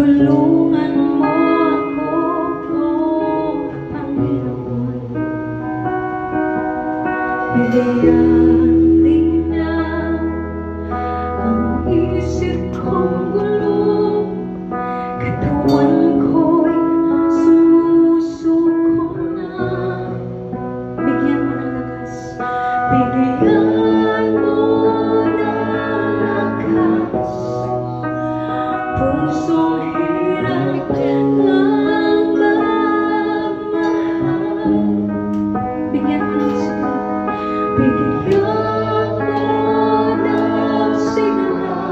Tulungan mo ako, oh Panginoon. Bigyan din na ang isip kong gulo, katawan ko'y sumusuko na. Bigyan mo ng lakas, bigyan mo ng lakas, pusong hirap ng magmahal. Bigyan mo ng sigla, bigyan mo ng sigla,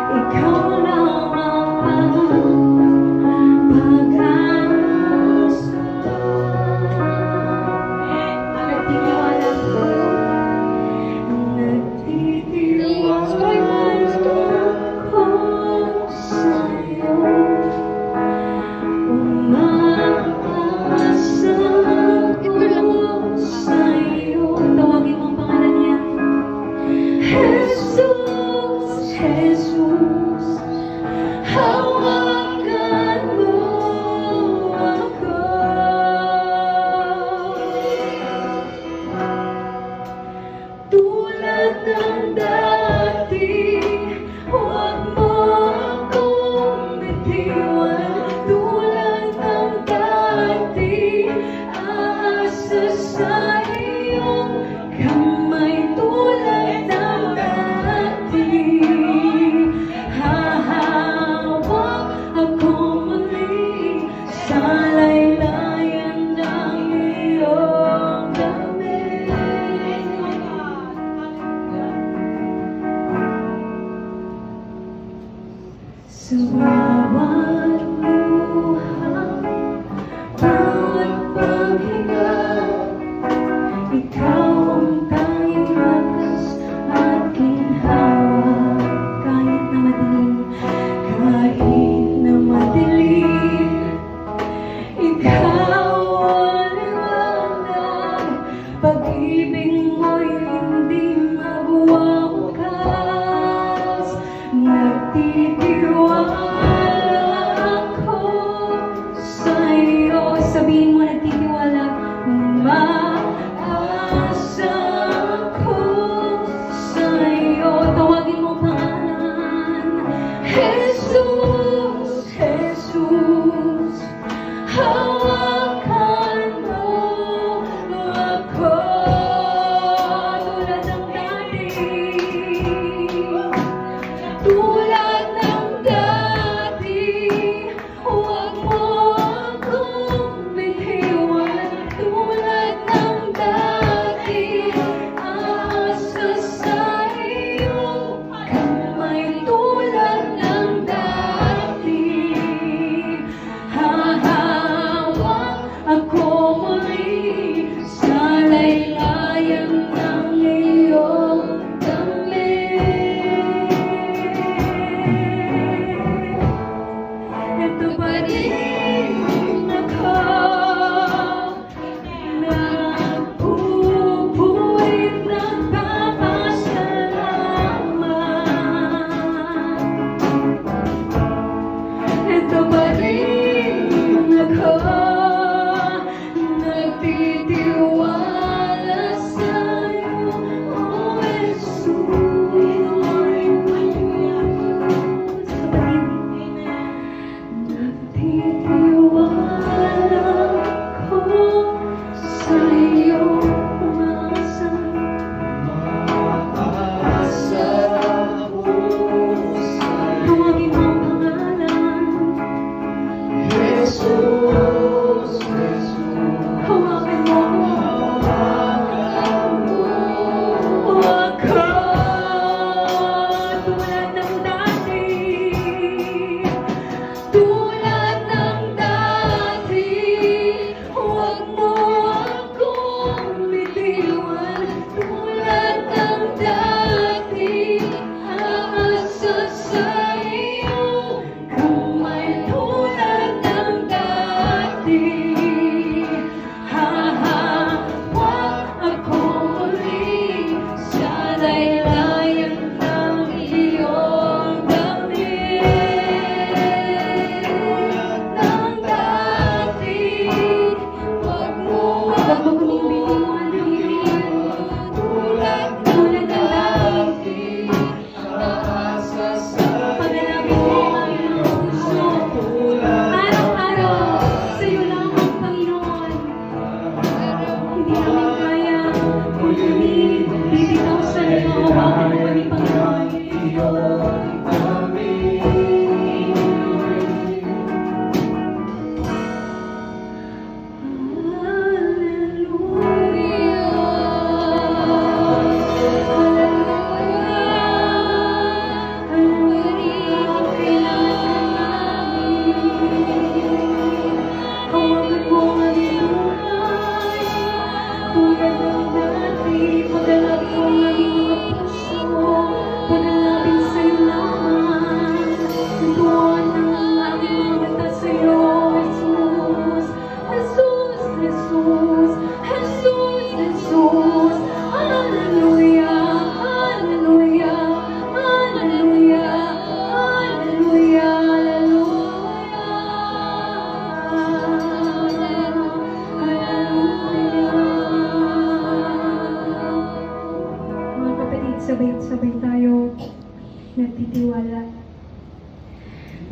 ikaw lang ang pag-asa. Nagtitiwala ko sa'yo, umaasa ko sa'yo. Tawagin mo ang pangalan niya. Jesus, Jesus, hawakan mo ako. Tulad ng dati, huwag mo akong bitiwan. Tulad ng dati, aasa sa iyong kamay. Tulad ng dati, hahawak ako muli sa laylayan ng iyong damit. Sa bawat luha, bawat paghinga, ikaw ang tanging lakas at ginhawa. Kahit na madilim, ikaw ang liwanag. Pag-ibig mo'y hindi magwawakas. Nagtitiwala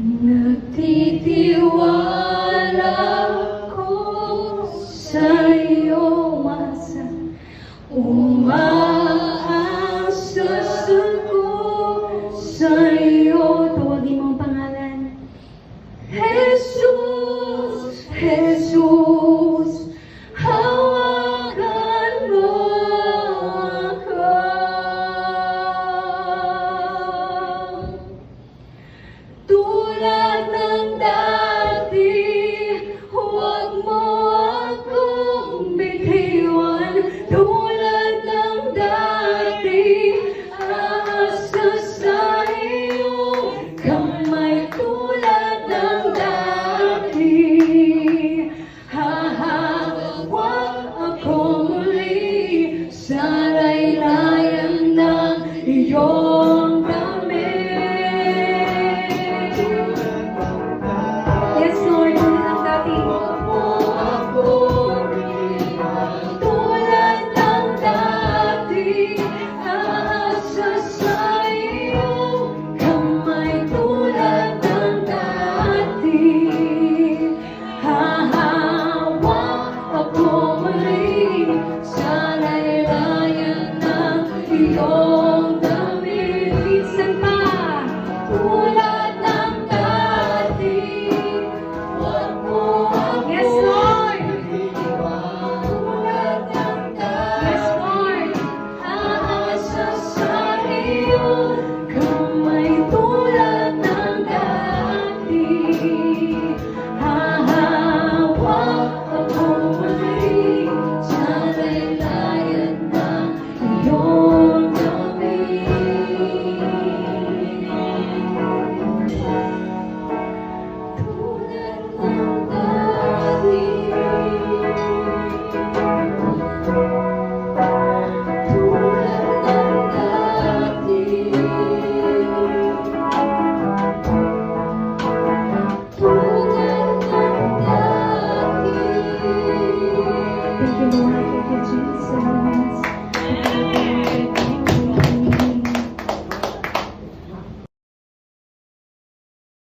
Nagtitiwala ko sa'yo, masa. Umaasa ko sa'yo. Tawagin mo ang pangalan. Jesus, Jesus, hawakan mo ako. Tulad ng